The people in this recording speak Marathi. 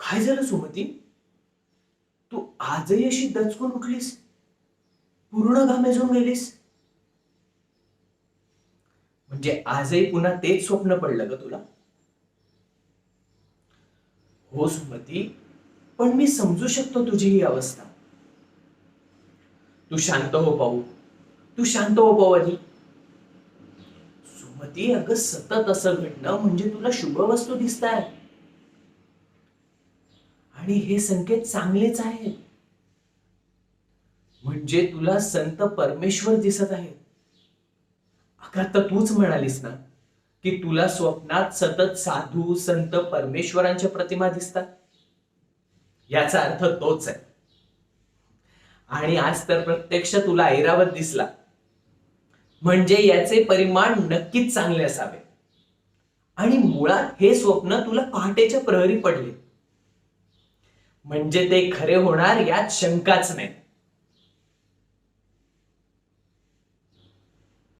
काय झालं सुमती? तू आजही अशी दचकून उठलीस, पूर्ण घामेजून गेलीस? म्हणजे आजही पुन्हा तेच स्वप्न पडलं ग तुला? हो सुमती, पण मी समजू शकतो तुझी ही अवस्था. तू शांत हो पाहू. तू शांत हो पाहू आधी. सुमती, अगं सतत असं घडणं म्हणजे तुला शुभ वस्तू दिसतायत आणि हे संकेत चांगलेच आहेत. म्हणजे तुला संत परमेश्वर दिसत आहेत. अगं आता तूच म्हणालीस ना की तुला स्वप्नात सतत साधू संत परमेश्वरांच्या प्रतिमा दिसतात. याचा अर्थ तोच आहे. आणि आज तर प्रत्यक्ष तुला ऐरावत दिसला, म्हणजे याचे परिमाण नक्कीच चांगले असावे. आणि मुळात हे स्वप्न तुला पहाटेच्या प्रहरी पडले, म्हणजे ते खरे होणार यात शंकाच नाही.